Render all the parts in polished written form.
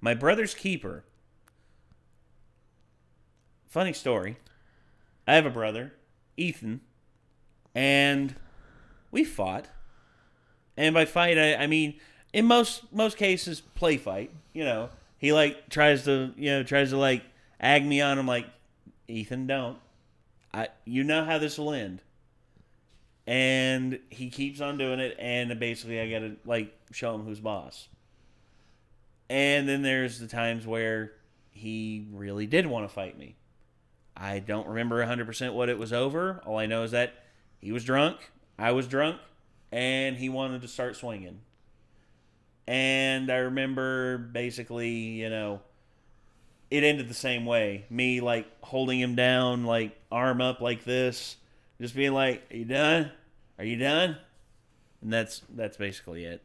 My brother's keeper. Funny story. I have a brother, Ethan, and we fought. And by fight, I mean in most cases, play fight. You know, he like tries to like ag me on. I'm like, Ethan, don't. You know how this will end. And he keeps on doing it, and basically I gotta like show him who's boss. And then there's the times where he really did want to fight me. I don't remember 100% what it was over. All I know is that he was drunk, I was drunk, and he wanted to start swinging. And I remember basically, you know, it ended the same way. Me, like, holding him down, like, arm up like this. Just being like, are you done? Are you done? And that's basically it.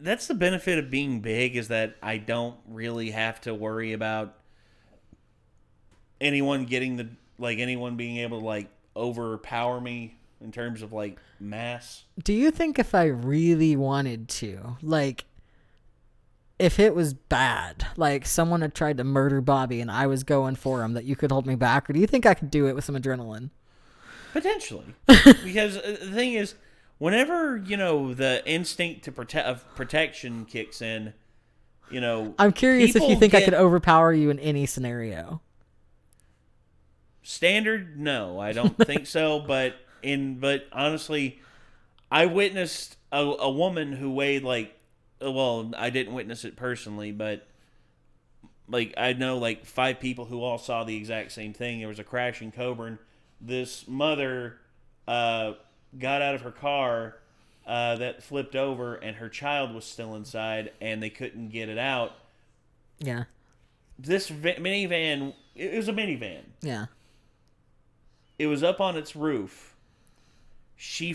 That's the benefit of being big, is that I don't really have to worry about anyone anyone being able to, like, overpower me in terms of, like, mass. Do you think if I really wanted to, like, if it was bad, like someone had tried to murder Bobby and I was going for him, that you could hold me back? Or do you think I could do it with some adrenaline? Potentially. Because the thing is, whenever, you know, the instinct of protection kicks in, you know... I'm curious if you think I could overpower you in any scenario. Standard? No, I don't think so. But honestly, I witnessed a woman who weighed like... Well, I didn't witness it personally, but like I know like 5 people who all saw the exact same thing. There was a crash in Coburn. This mother got out of her car that flipped over, and her child was still inside, and they couldn't get it out. Yeah. This minivan, it was a minivan. Yeah. It was up on its roof. She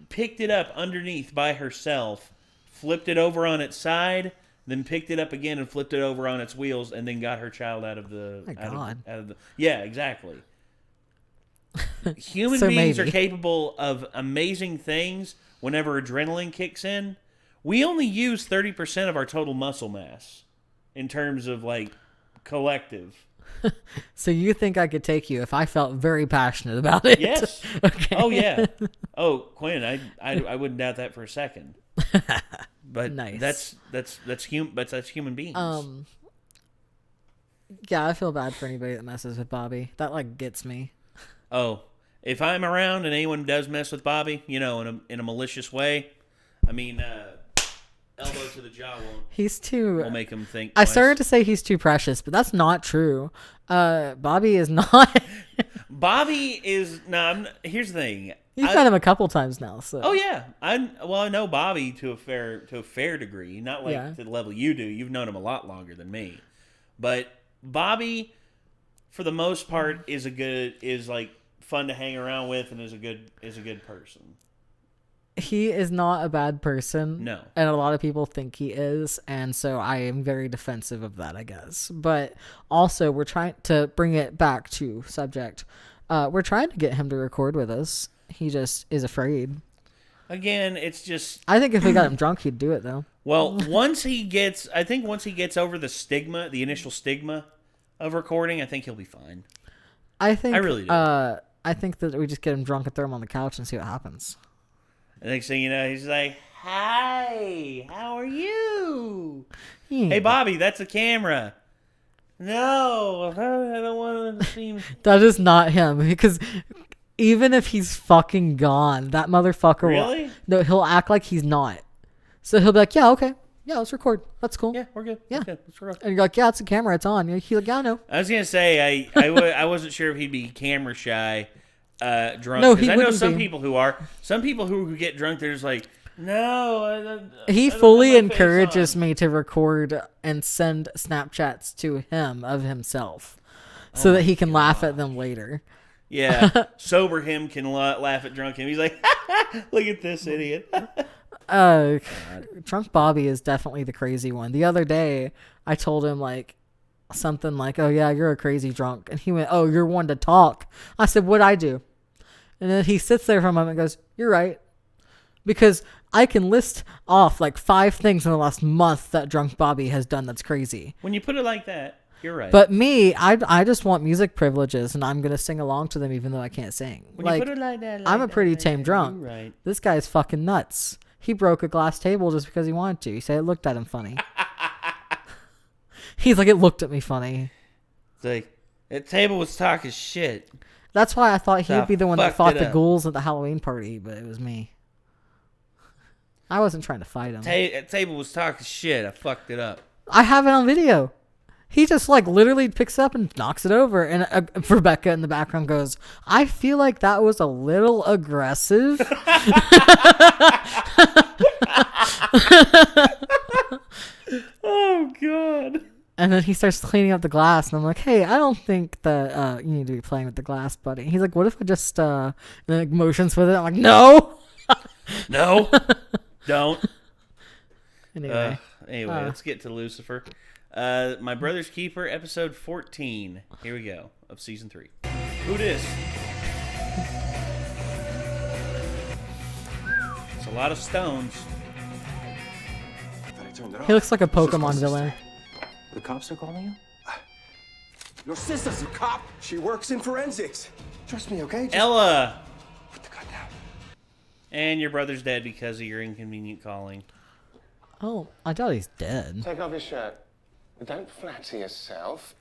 picked it up underneath by herself, flipped it over on its side, then picked it up again and flipped it over on its wheels, and then got her child out of the... My God. Out of the, yeah, exactly. Human beings are capable of amazing things whenever adrenaline kicks in. We only use 30% of our total muscle mass in terms of, like, collective. So you think I could take you if I felt very passionate about it? Yes. Okay. Oh, yeah. Oh, Quinn, I wouldn't doubt that for a second. But nice. That's human beings. Yeah, I feel bad for anybody that messes with Bobby. That like gets me. Oh, if I'm around and anyone does mess with Bobby, you know, in a malicious way, I mean, elbow to the jaw will make him think twice. I started to say he's too precious, but that's not true. Bobby is not. Bobby is no. Here's the thing. You've met him a couple times now, so. Oh yeah, I know Bobby to a fair degree, not like to the level you do. You've known him a lot longer than me, but Bobby, for the most part, is like fun to hang around with, and is a good person. He is not a bad person. No. And a lot of people think he is, and so I am very defensive of that, I guess. But also, we're trying to bring it back to subject. We're trying to get him to record with us. He just is afraid. Again, it's just... I think if we got him drunk, he'd do it, though. Well, once he gets over the initial stigma of recording, I think he'll be fine. I really do. I think that we just get him drunk and throw him on the couch and see what happens. The next thing you know, he's like, "Hi, how are you?" Yeah. Hey, Bobby, that's a camera. No, I don't want to see. That is not him, because even if he's fucking gone, that motherfucker really? No, he'll act like he's not. So he'll be like, "Yeah, okay. Yeah, let's record. That's cool. Yeah, we're good. Yeah, okay, let's record." And you're like, "Yeah, it's a camera. It's on." He's like, "Yeah, I know." I was gonna say I wasn't sure if he'd be camera shy, drunk. No, I know some people who are. Some people who get drunk, they're just like, "No." He fully encourages me to record and send Snapchats to him of himself, so that he can laugh at them later. Yeah, sober him can laugh at drunk him. He's like, "Look at this idiot." Drunk Bobby is definitely the crazy one. The other day, I told him like something like, "Oh yeah, you're a crazy drunk," and he went, "Oh, you're one to talk." I said, "What'd I do?" And then he sits there for a moment and goes, "You're right." Because I can list off like 5 things in the last month that Drunk Bobby has done that's crazy. When you put it like that, you're right. But me, I just want music privileges, and I'm going to sing along to them even though I can't sing. When you put it like that, I'm a pretty tame drunk. You're right. This guy's fucking nuts. He broke a glass table just because he wanted to. He said it looked at him funny. He's like, it looked at me funny. It's like, that table was talking shit. That's why I thought he would be the one that fought the up. ghouls at the Halloween party, but it was me. I wasn't trying to fight him. That table was talking shit. I fucked it up. I have it on video. He just like literally picks it up and knocks it over. And Rebecca in the background goes, I feel like that was a little aggressive. Oh, God. And then he starts cleaning up the glass. And I'm like, hey, I don't think that you need to be playing with the glass, buddy. He's like, what if I just like motions with it? I'm like, no. No. Don't. Anyway, let's get to Lucifer. My Brother's Keeper, episode 14. Here we go, of season 3. Who dis? It's a lot of stones. he looks like a Pokemon villain. The cops are calling you? Your sister's a cop. She works in forensics. Trust me, okay? Just Ella! put the gun down. And your brother's dead because of your inconvenient calling. Oh, I thought he's dead. Take off your shirt. Don't flatter yourself.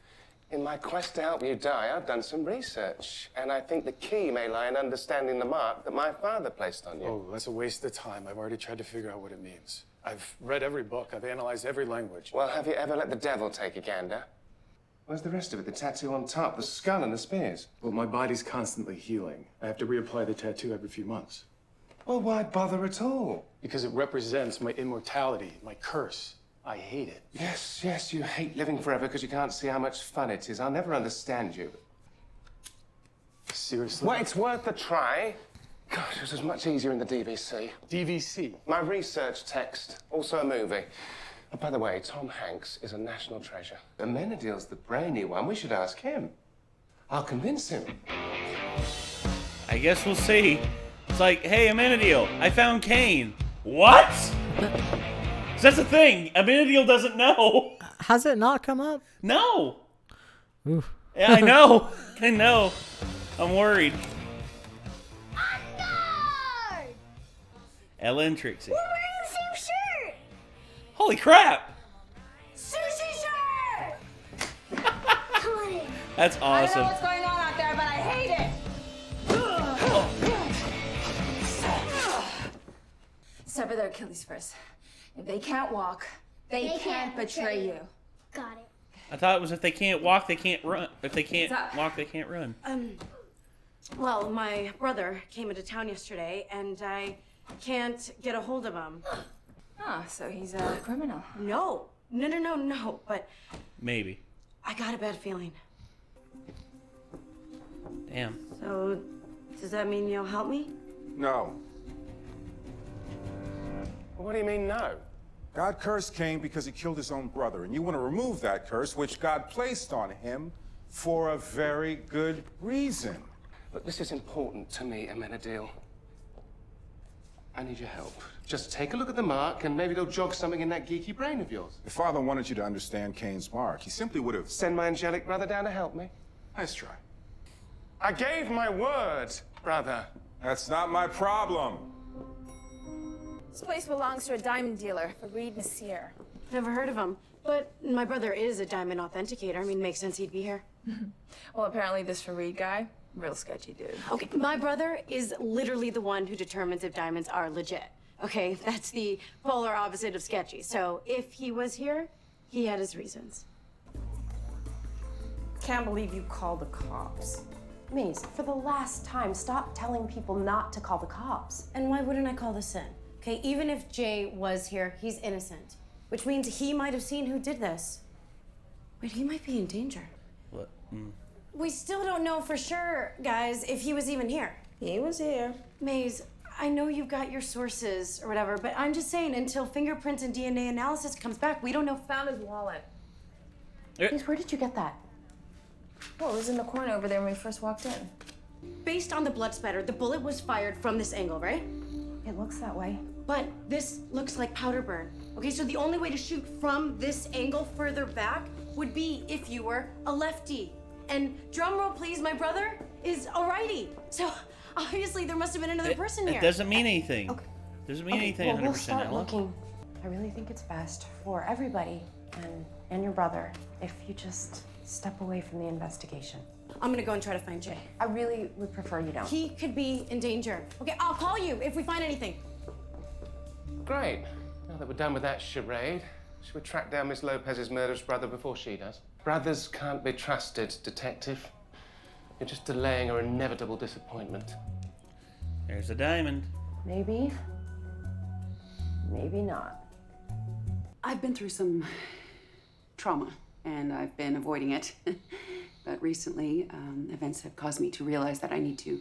In my quest to help you die, I've done some research. And I think the key may lie in understanding the mark that my father placed on you. Oh, that's a waste of time. I've already tried to figure out what it means. I've read every book. I've analyzed every language. Well, have you ever let the devil take a gander? Where's the rest of it? The tattoo on top, the skull and the spears? Well, my body's constantly healing. I have to reapply the tattoo every few months. Well, why bother at all? Because it represents my immortality, my curse. I hate it. Yes, you hate living forever because you can't see how much fun it is. I'll never understand you. Seriously? Well, it's worth a try. Gosh, this was much easier in the DVC. DVC? My research text, also a movie. Oh, by the way, Tom Hanks is a national treasure. Amenadeel's the brainy one. We should ask him. I'll convince him. I guess we'll see. It's like, hey, Amenadeel, I found Cain. What? That's the thing. Amenadeel doesn't know. Has it not come up? No. Oof. Yeah, I know. I know. I'm worried. Ella and Trixie. We're wearing the same shirt! Holy crap! Sushi shirt! Come on in. That's I don't know awesome. what's going on out there, but I hate it! Sever their Achilles first. If they can't walk, they can't betray you. Got it. I thought it was if they can't walk, they can't run. If they can't Stop. walk, they can't run. Well, my brother came into town yesterday, and I can't get a hold of him. Oh, so he's a criminal. No, but Maybe. I got a bad feeling. Damn. So, does that mean you'll help me? No. What do you mean, no? God cursed Cain because he killed his own brother, and you want to remove that curse, which God placed on him, for a very good reason. Look, this is important to me, Amenadeel. I need your help. Just take a look at the mark, and maybe it'll jog something in that geeky brain of yours. If Father wanted you to understand Cain's mark, he simply would have... Send my angelic brother down to help me. Nice try. I gave my word, brother. That's not my problem. This place belongs to a diamond dealer, Fareed Nasir. Never heard of him. But my brother is a diamond authenticator. I mean, makes sense he'd be here. Well, apparently this Fareed guy, real sketchy dude. Okay, my brother is literally the one who determines if diamonds are legit. Okay, that's the polar opposite of sketchy. So if he was here, he had his reasons. Can't believe you called the cops. Maze, for the last time, stop telling people not to call the cops. And why wouldn't I call this in? Okay, even if Jay was here, he's innocent. Which means he might have seen who did this. Wait, he might be in danger. What? We still don't know for sure, guys, if he was even here. He was here. Maze, I know you've got your sources or whatever, but I'm just saying until fingerprints and DNA analysis comes back, we don't know. Found his wallet. Maze, where did you get that? Well, it was in the corner over there when we first walked in. Based on the blood spatter, the bullet was fired from this angle, right? It looks that way. But this looks like powder burn. Okay, so the only way to shoot from this angle further back would be if you were a lefty. And drum roll please, my brother is a righty. So obviously there must have been another person here. It doesn't mean anything. Okay. Doesn't mean anything Well, 100%, we'll start Ella. looking. I really think it's best for everybody and your brother if you just step away from the investigation. I'm gonna go and try to find Jay. I really would prefer you don't. He could be in danger. Okay, I'll call you if we find anything. Great. Now that we're done with that charade, should we track down Miss Lopez's murderous brother before she does? Brothers can't be trusted, detective. You're just delaying our inevitable disappointment. There's a diamond. Maybe. Maybe not. I've been through some trauma, and I've been avoiding it. But recently, events have caused me to realize that I need to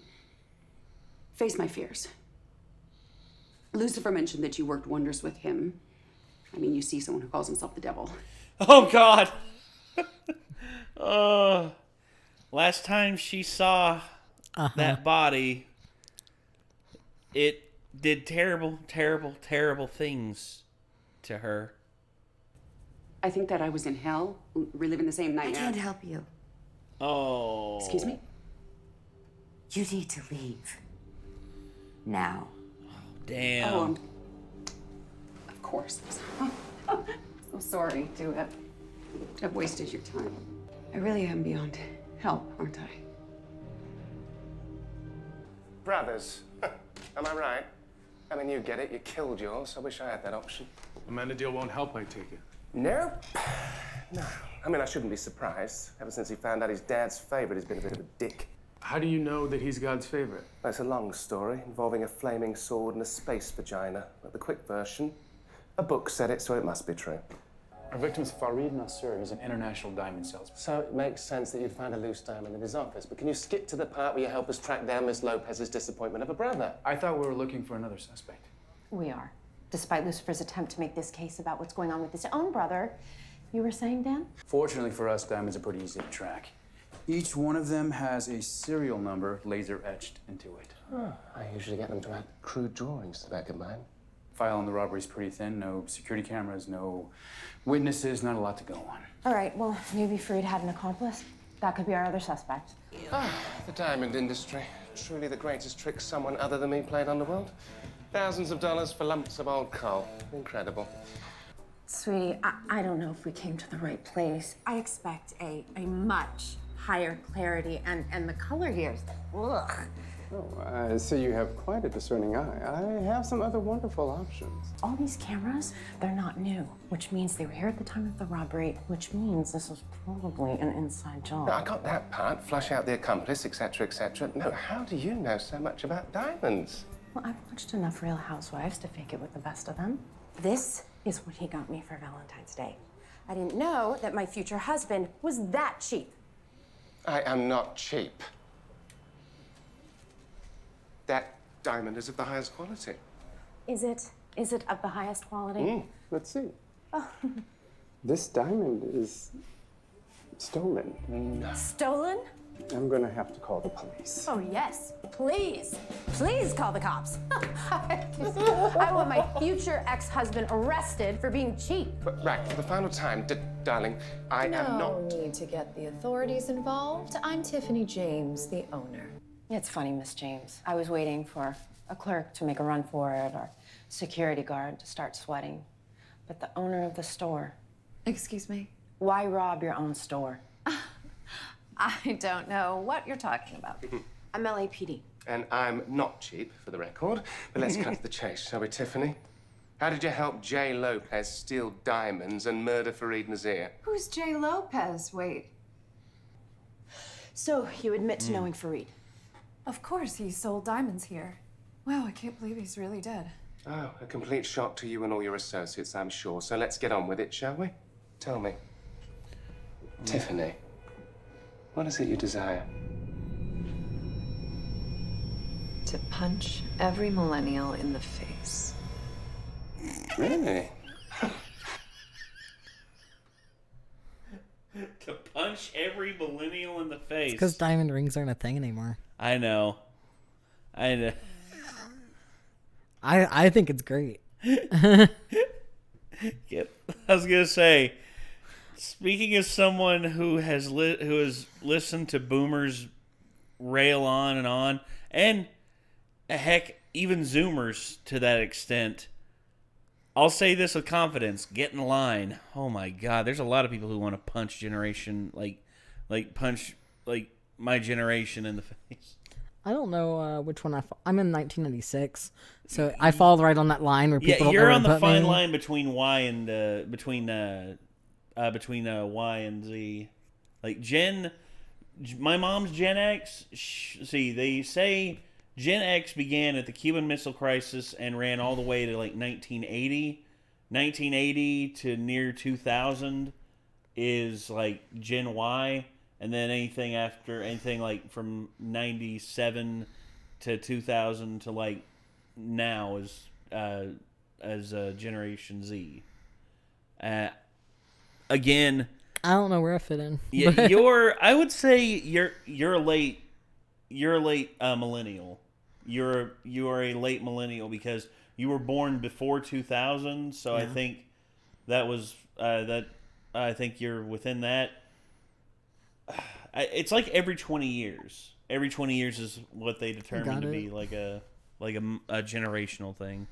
face my fears. Lucifer mentioned that you worked wonders with him. I mean, you see someone who calls himself the devil. Oh, God. Last time she saw that body, it did terrible, terrible, terrible things to her. I think that I was in hell, reliving the same nightmare. I can't help you. Oh. Excuse me? You need to leave. Now. Damn. Oh, of course. I'm sorry to have wasted your time. I really am beyond help, aren't I? Brothers, am I right? I mean, you get it. You killed yours. I wish I had that option. The man deal won't help, I take it. Nope. No. I mean, I shouldn't be surprised. Ever since he found out his dad's favorite, he's been a bit of a dick. How do you know that he's God's favorite? Well, it's a long story involving a flaming sword and a space vagina. But the quick version, a book said it, so it must be true. Our victim's Farid Nasser. He's an international diamond salesman. So it makes sense that you'd find a loose diamond in his office. But can you skip to the part where you help us track down Miss Lopez's disappointment of a brother? I thought we were looking for another suspect. We are. Despite Lucifer's attempt to make this case about what's going on with his own brother, you were saying, Dan? Fortunately for us, diamonds are pretty easy to track. Each one of them has a serial number laser etched into it. Oh, I usually get them to add crude drawings to the back of mine. File on the robbery is pretty thin. No security cameras, no witnesses, not a lot to go on. All right, well, maybe Farid had an accomplice. That could be our other suspect. Ah, the diamond industry. Truly the greatest trick someone other than me played on the world. Thousands of dollars for lumps of old coal. Incredible. Sweetie, I don't know if we came to the right place. I expect a much higher clarity, and the color here is, ugh. Oh, I see you have quite a discerning eye. I have some other wonderful options. All these cameras, they're not new, which means they were here at the time of the robbery, which means this was probably an inside job. No, I got that part. Flush out the accomplice, etc., etc. No, how do you know so much about diamonds? Well, I've watched enough Real Housewives to fake it with the best of them. This is what he got me for Valentine's Day. I didn't know that my future husband was that cheap. I am not cheap. That diamond is of the highest quality. Is it of the highest quality? Let's see. Oh. This diamond is stolen. Stolen? I'm gonna have to call the police. Oh, yes. Please. Please call the cops. I want my future ex-husband arrested for being cheap. But, right, for the final time, darling, I am not... No need to get the authorities involved. I'm Tiffany James, the owner. It's funny, Miss James. I was waiting for a clerk to make a run for it or security guard to start sweating. But the owner of the store... Excuse me? Why rob your own store? I don't know what you're talking about. I'm LAPD. And I'm not cheap, for the record. But let's cut to the chase, shall we, Tiffany? How did you help Jay Lopez steal diamonds and murder Farid Nasir? Who's Jay Lopez? Wait. So, you admit to knowing Farid? Of course, he sold diamonds here. Wow, I can't believe he's really dead. Oh, a complete shock to you and all your associates, I'm sure. So let's get on with it, shall we? Tell me. Tiffany, what is it you desire? To punch every millennial in the face. Really? To punch every millennial in the face. Because diamond rings aren't a thing anymore. I know. I think it's great. Yep. I was gonna say, speaking as someone who has listened to boomers rail on, and heck, even Zoomers to that extent, I'll say this with confidence: get in line. Oh my God, there's a lot of people who want to punch generation, punch my generation in the face. I don't know which one I'm in 1996, so I fall right on that line where people. Yeah, you're on the fine line between Y and between Y and Z. Like my mom's Gen X. See, they say Gen X began at the Cuban Missile Crisis and ran all the way to like 1980. 1980 to near 2000 is like Gen Y. And then anything like from 97 to 2000 to like now is as Generation Z. Again, I don't know where I fit in. Yeah, I would say you're a late millennial. You are a late millennial because you were born before 2000. So yeah. I think that was that. I think you're within that. It's like every 20 years. Every 20 years is what they determine to be like a generational thing.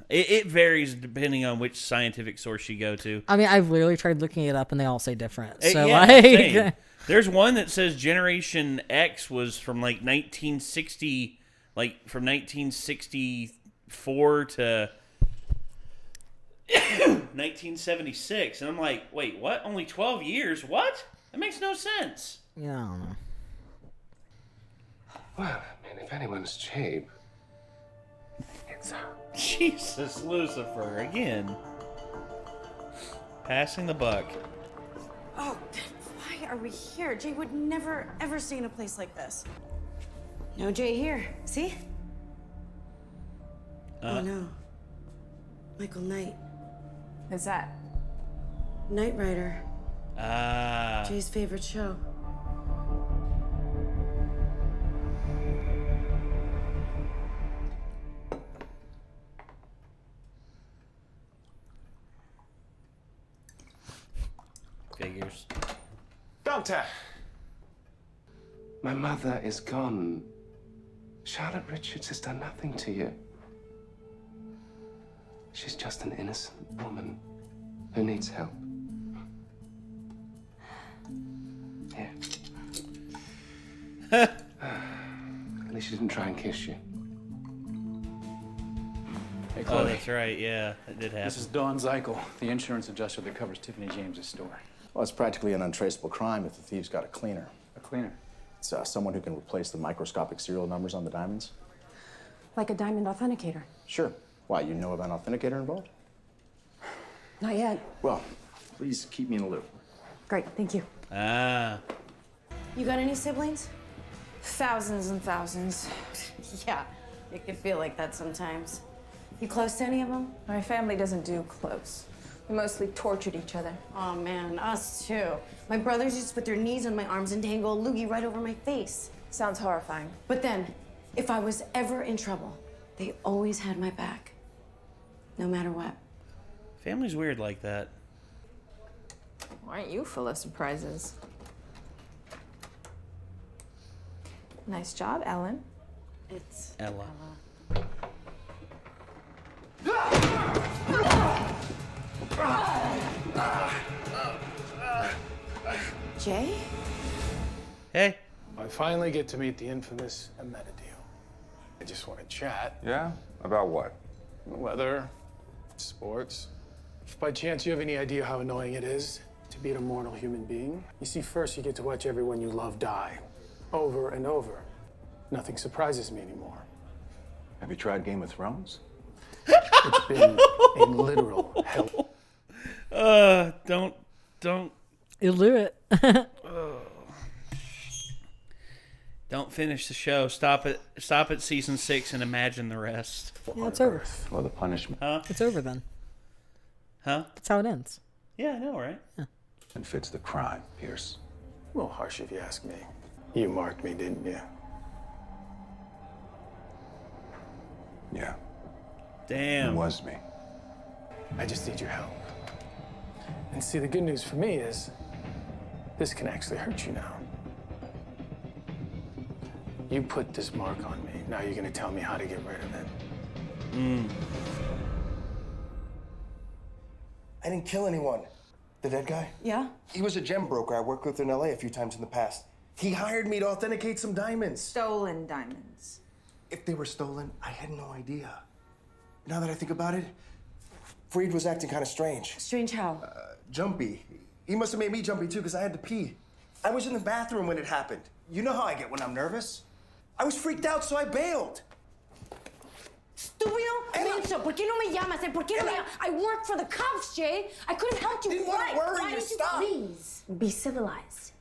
It varies depending on which scientific source you go to. I mean, I've literally tried looking it up, and they all say different. So yeah, like, there's one that says Generation X was from like 1960, like from 1964 to 1976, and I'm like, wait, what? Only 12 years? What? That makes no sense. Yeah, I don't know. Well, I mean, if anyone's cheap, it's her. Jesus, Lucifer, again. Passing the buck. Oh, why are we here? Jay would never, ever stay in a place like this. No Jay here. See? Oh, no. Michael Knight. Who's that? Knight Rider. Ah. Jay's favorite show. Figures. Doctor! My mother is gone. Charlotte Richards has done nothing to you. She's just an innocent woman who needs help. Here. At least she didn't try and kiss you. Hey, Chloe. Oh, that's right. Yeah, that did happen. This is Dawn Zeichel, the insurance adjuster that covers Tiffany James's store. Well, it's practically an untraceable crime if the thief's got a cleaner. A cleaner? It's someone who can replace the microscopic serial numbers on the diamonds. Like a diamond authenticator? Sure. Why, you know of an authenticator involved? Not yet. Well, please keep me in the loop. Great, thank you. Ah. You got any siblings? Thousands and thousands. Yeah, it can feel like that sometimes. You close to any of them? My family doesn't do close. We mostly tortured each other. Oh man, us too. My brothers used to put their knees on my arms and dangle a loogie right over my face. Sounds horrifying. But then, if I was ever in trouble, they always had my back. No matter what. Family's weird like that. Why aren't you full of surprises? Nice job, Ellen. It's Ella. Jay? Hey. I finally get to meet the infamous Adeel. I just want to chat. Yeah? About what? Weather, sports. If by chance you have any idea how annoying it is to be an immortal human being, you see, first you get to watch everyone you love die. Over and over. Nothing surprises me anymore. Have you tried Game of Thrones? It's been a literal hell. Don't. You'll do it. Don't finish the show. Stop at season 6 and imagine the rest. Yeah, it's over. Or the punishment. Huh? It's over then. Huh? That's how it ends. Yeah, I know, right? Yeah. And fits the crime, Pierce. A little harsh if you ask me. You marked me, didn't you? Yeah. Damn. It was me. I just need your help. And see, the good news for me is this can actually hurt you now. You put this mark on me. Now you're gonna tell me how to get rid of it. I didn't kill anyone. The dead guy? Yeah? He was a gem broker I worked with in LA a few times in the past. He hired me to authenticate some diamonds. Stolen diamonds. If they were stolen, I had no idea. Now that I think about it, Freed was acting kind of strange. Strange how? Jumpy. He must have made me jumpy too, because I had to pee. I was in the bathroom when it happened. You know how I get when I'm nervous. I was freaked out, so I bailed. Estúpido, menso, ¿por qué no me llamas? ¿Por qué no me llamas? I work for the cops, Jay. I could have helped you. Didn't want to worry Why you. don't Stop. Please be civilized.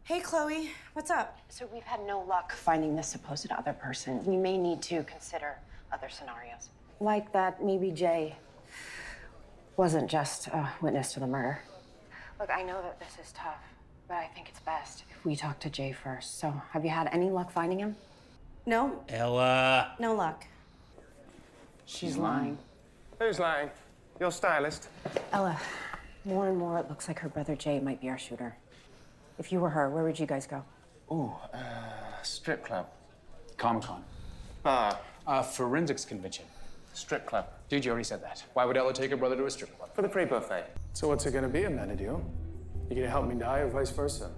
Hey, Chloe, what's up? So we've had no luck finding the supposed other person. We may need to consider other scenarios. Like that maybe Jay wasn't just a witness to the murder. Look, I know that this is tough, but I think it's best if we talk to Jay first. So have you had any luck finding him? No. Ella. No luck. She's lying. Who's lying? Your stylist? Ella, more and more it looks like her brother Jay might be our shooter. If you were her, where would you guys go? Ooh, strip club. Comic-Con. Bar. Forensics convention. Strip club. Dude, you already said that. Why would Ella take her brother to a strip club? For the free buffet. So what's it gonna be, Adeel? You gonna help me die or vice versa?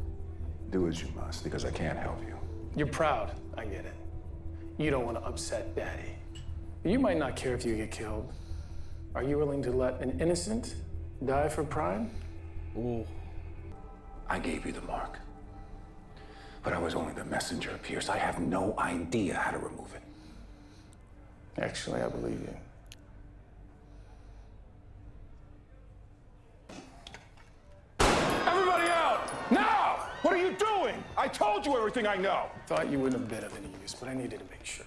Do as you must, because I can't help you. You're proud, I get it. You don't want to upset Daddy. You might not care if you get killed. Are you willing to let an innocent die for pride? Ooh. I gave you the mark. But I was only the messenger of Pierce. I have no idea how to remove it. Actually, I believe you. Everybody out! Now! What are you doing? I told you everything I know. Thought you wouldn't have been of any use, but I needed to make sure.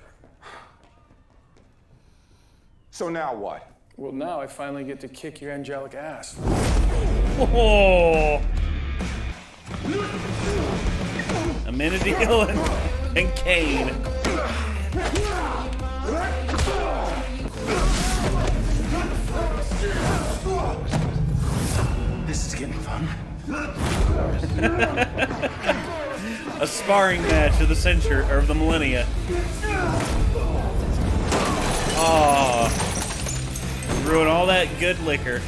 So now what? Well, now I finally get to kick your angelic ass. Oh. Amenadiel and Kane. This is getting fun. A sparring match of the century or of the millennia. Oh, ruin all that good liquor.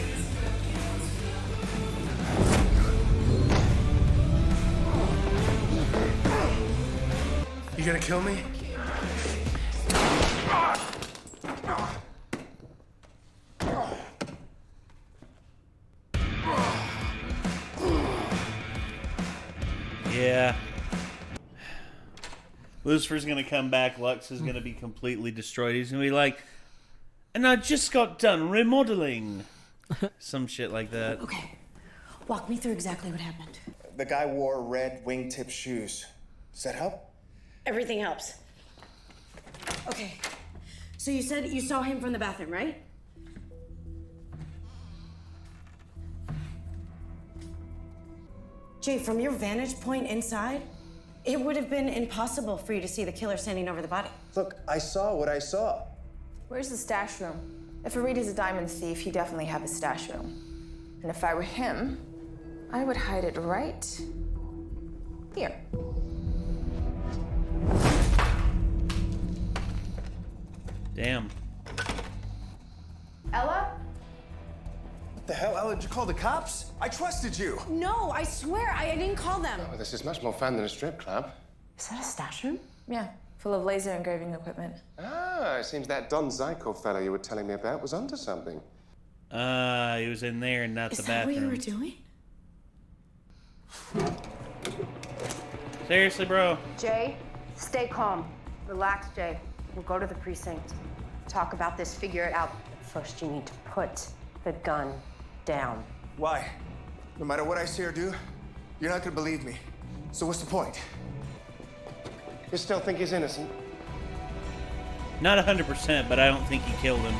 You gonna kill me? Yeah. Lucifer's gonna come back. Lux is gonna be completely destroyed. He's gonna be like, and I just got done remodeling. Some shit like that. Okay. Walk me through exactly what happened. The guy wore red wingtip shoes. Does that help? Everything helps. Okay. So you said you saw him from the bathroom, right? Jay, from your vantage point inside, it would have been impossible for you to see the killer standing over the body. Look, I saw what I saw. Where's the stash room? If Fareed is a diamond thief, he definitely have a stash room. And if I were him, I would hide it right here. Damn. Ella? What the hell, Ella? Did you call the cops? I trusted you. No, I swear, I didn't call them. Oh, this is much more fun than a strip club. Is that a stash room? Yeah, full of laser engraving equipment. Ah, it seems that Don Zyko fellow you were telling me about was onto something. He was in there and not the bathroom. Is that what you were doing? Seriously, bro? Jay, stay calm. Relax, Jay. We'll go to the precinct. Talk about this, figure it out. First, you need to put the gun down. Why? No matter what I say or do, you're not gonna believe me. So what's the point? You still think he's innocent? Not 100%, but I don't think he killed him.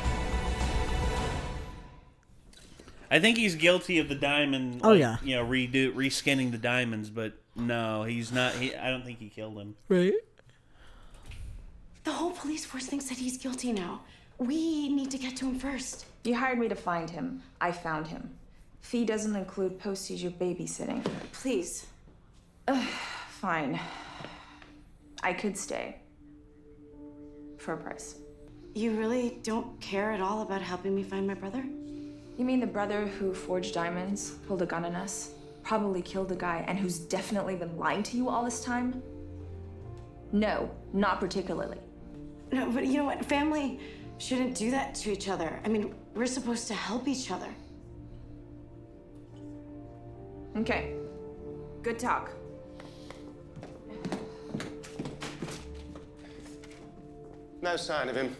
I think he's guilty of the diamond. Oh, yeah. You know, reskinning the diamonds, but no, he's not. I don't think he killed him. Right. The whole police force thinks that he's guilty now. We need to get to him first. You hired me to find him. I found him. Fee doesn't include post-seizure babysitting. Please. Fine. I could stay. For a price. You really don't care at all about helping me find my brother? You mean the brother who forged diamonds, pulled a gun on us, probably killed a guy, and who's definitely been lying to you all this time? No, not particularly. No, but you know what? Family shouldn't do that to each other. I mean, we're supposed to help each other. Okay. Good talk. No sign of him.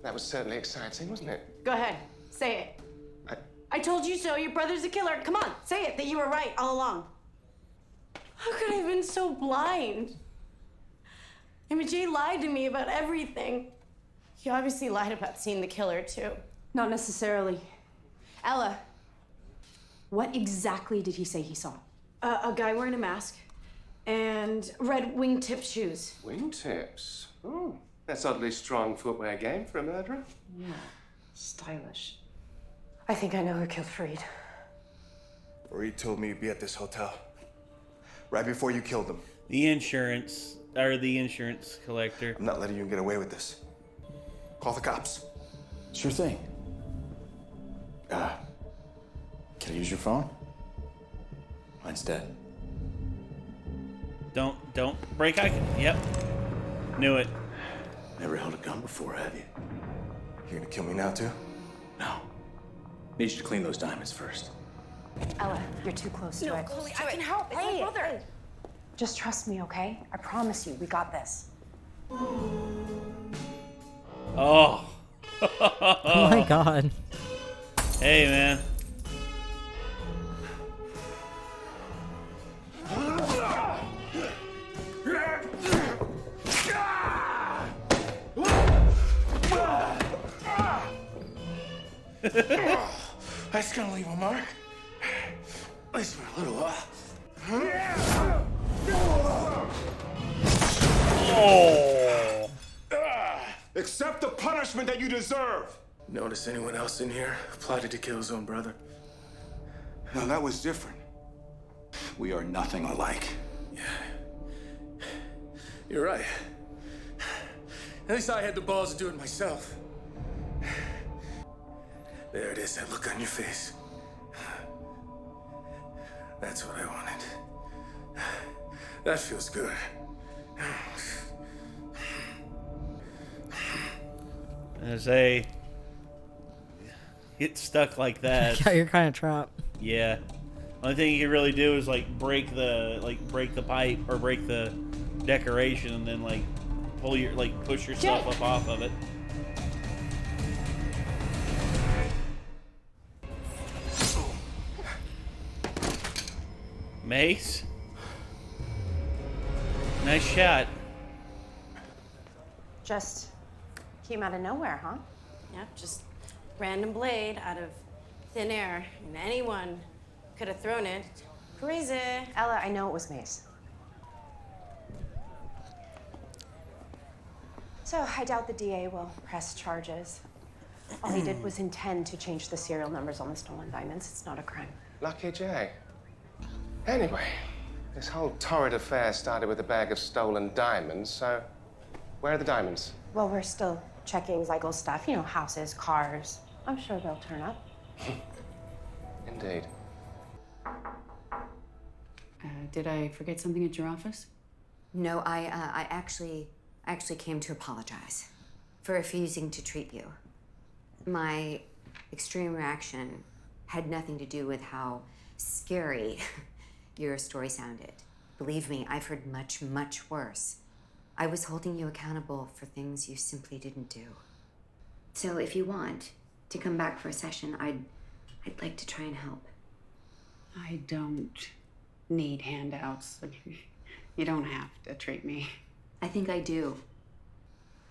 That was certainly exciting, wasn't it? Go ahead, say it. I told you so. Your brother's a killer. Come on, say it, that you were right all along. How could I have been so blind? I mean, Jay lied to me about everything. He obviously lied about seeing the killer, too. Not necessarily. Ella, what exactly did he say he saw? A guy wearing a mask and red wingtip shoes. Wingtips? Oh, that's oddly strong footwear game for a murderer. Yeah, stylish. I think I know who killed Fareed. Fareed told me you'd be at this hotel right before you killed him. The insurance collector. I'm not letting you get away with this. Call the cops. Sure thing. Can I use your phone? Mine's dead. Don't break eye. Yep. Knew it. Never held a gun before, have you? You're gonna kill me now, too? No. Need you to clean those diamonds first. Ella, you're too close to it. Chloe, I can help. It's my brother. Just trust me, okay? I promise you, we got this. Oh. Oh my god. Hey, man. That's gonna leave a mark. At least for a little while. Oh. Accept the punishment that you deserve. Notice anyone else in here plotted to kill his own brother? No, that was different. We are nothing alike. You're right. At least I had the balls to do it myself. There it is, that look on your face. That's what I wanted. That feels good. As a get stuck like that. Yeah, you're kind of trapped. Yeah. Only thing you can really do is break the pipe or break the decoration and then pull your push yourself up off of it. Mace. Nice shot. Just came out of nowhere, huh? Yep, just random blade out of thin air. And anyone could have thrown it. Crazy. Ella, I know it was Mace. So I doubt the DA will press charges. All he did was intend to change the serial numbers on the stolen diamonds. It's not a crime. Lucky Jay. Anyway, this whole torrid affair started with a bag of stolen diamonds, so where are the diamonds? Well, we're still checking Zeigel's stuff. You know, houses, cars. I'm sure they'll turn up. Indeed. Did I forget something at your office? No, I actually came to apologize for refusing to treat you. My extreme reaction had nothing to do with how scary your story sounded. Believe me, I've heard much, much worse. I was holding you accountable for things you simply didn't do. So if you want to come back for a session, I'd like to try and help. I don't need handouts. You don't have to treat me. I think I do.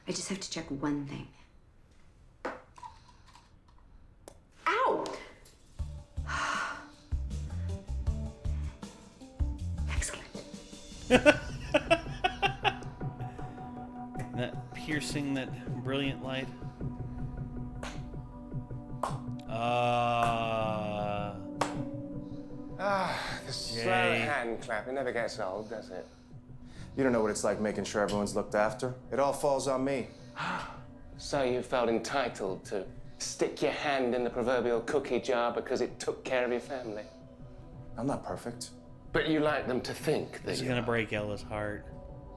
I just have to check one thing. Ow! Excellent. That piercing, that brilliant light. clap. It never gets old, does it? You don't know what it's like making sure everyone's looked after. It all falls on me. So you felt entitled to stick your hand in the proverbial cookie jar because it took care of your family? I'm not perfect. But you like them to think that This is gonna break Ella's heart.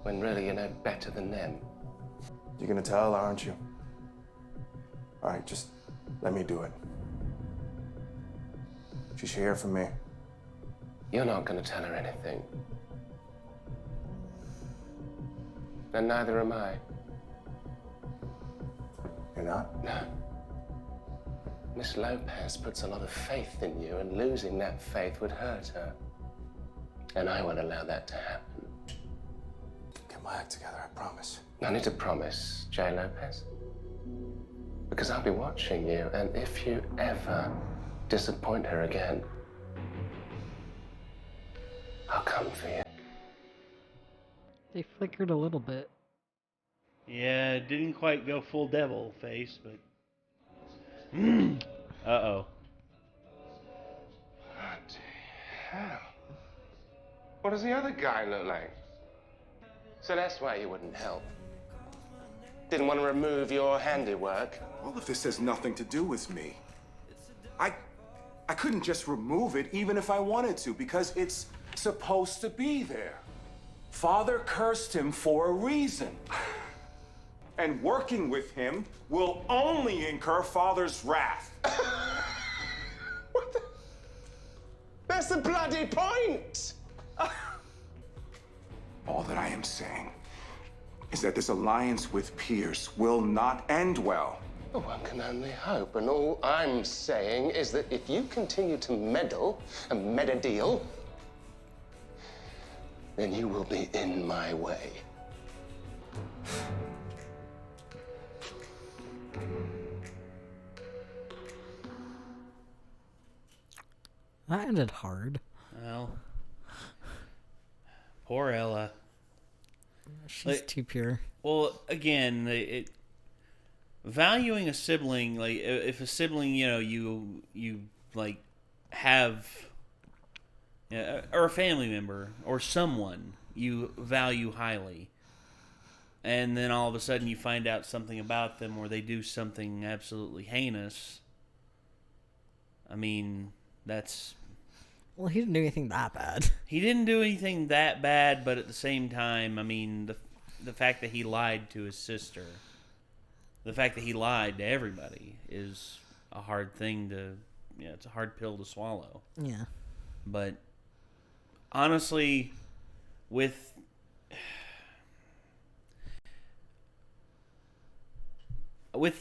When really you're no better than them. You're gonna tell, aren't you? All right, just let me do it. She should hear from me. You're not gonna tell her anything. And neither am I. You're not? No. Miss Lopez puts a lot of faith in you, and losing that faith would hurt her. And I won't allow that to happen. Get my act together, I promise. I need to promise, J. Lopez. Because I'll be watching you, and if you ever disappoint her again, I'll come for you. They flickered a little bit. Yeah, it didn't quite go full devil face, but... Uh-oh. Bloody hell. What does the other guy look like? So that's why you wouldn't help. Didn't want to remove your handiwork. All of this has nothing to do with me. I couldn't just remove it even if I wanted to, because it's supposed to be there. Father cursed him for a reason. And working with him will only incur Father's wrath. That's the bloody point! All that I am saying is that this alliance with Pierce will not end well. Well, one can only hope, and all I'm saying is that if you continue to meddle and med-a-deal, then you will be in my way. That ended hard. Well, poor Ella. She's too pure. Well, again, valuing a sibling, like if a sibling, you like have, or a family member or someone you value highly, and then all of a sudden you find out something about them or they do something absolutely heinous. I mean, that's... Well, he didn't do anything that bad. He didn't do anything that bad, but at the same time, I mean, the fact that he lied to his sister, the fact that he lied to everybody is a hard thing to, it's a hard pill to swallow. Yeah. But honestly, with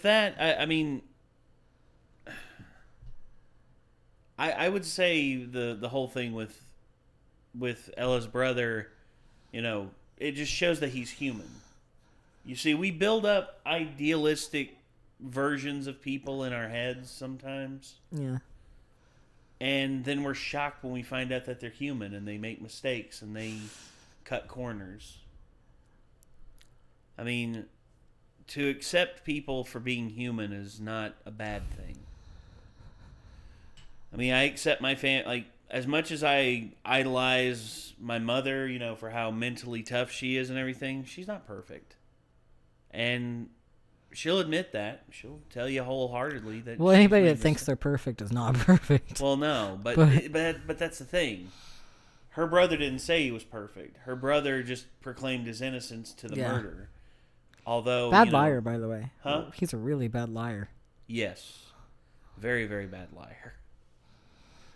that, I mean, I would say the whole thing with Ella's brother, it just shows that he's human. You see, we build up idealistic versions of people in our heads sometimes. Yeah. And then we're shocked when we find out that they're human and they make mistakes and they cut corners. I mean, to accept people for being human is not a bad thing. I mean, I accept my like, as much as I idolize my mother, for how mentally tough she is and everything, she's not perfect. And she'll admit that. She'll tell you wholeheartedly that. Well, anybody that thinks they're perfect is not perfect. Well, no, but that's the thing. Her brother didn't say he was perfect. Her brother just proclaimed his innocence to the murder. Although bad liar, by the way. Huh? He's a really bad liar. Yes, very, very bad liar.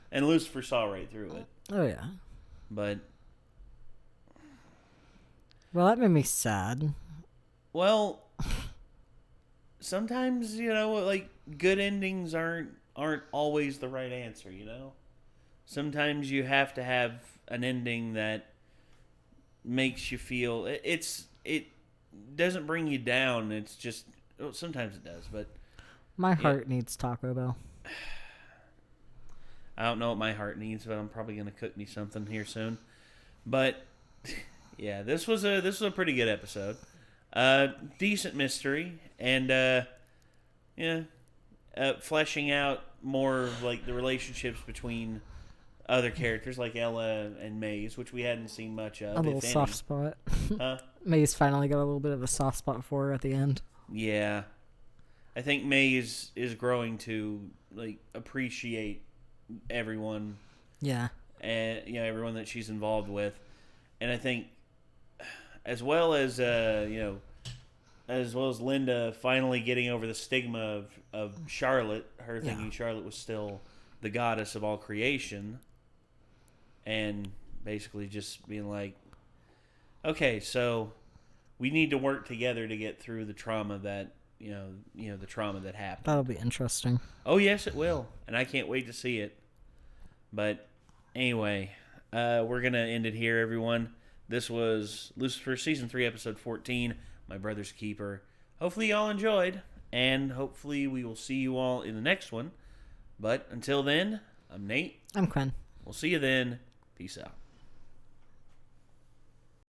And Lucifer saw right through it. Oh yeah. But well, that made me sad. Well, sometimes, like, good endings aren't always the right answer, Sometimes you have to have an ending that makes you feel... It doesn't bring you down. It's just... Well, sometimes it does, but... My heart needs Taco Bell. I don't know what my heart needs, but I'm probably going to cook me something here soon. But, yeah, this was a pretty good episode. Decent mystery, and fleshing out more of, like, the relationships between other characters like Ella and Maze, which we hadn't seen much of. A little soft spot. Maze finally got a little bit of a soft spot for her at the end. Yeah. I think Maze is growing to like appreciate everyone. Yeah. And everyone that she's involved with. And I think as well as Linda finally getting over the stigma of Charlotte, her thinking Charlotte was still the goddess of all creation, and basically just being like, okay, so we need to work together to get through the trauma that the trauma that happened. That'll be interesting. Oh yes, it will, and I can't wait to see it. But anyway, we're gonna end it here, everyone. This was Lucifer Season 3, Episode 14, My Brother's Keeper. Hopefully y'all enjoyed, and hopefully we will see you all in the next one. But until then, I'm Nate. I'm Quinn. We'll see you then. Peace out.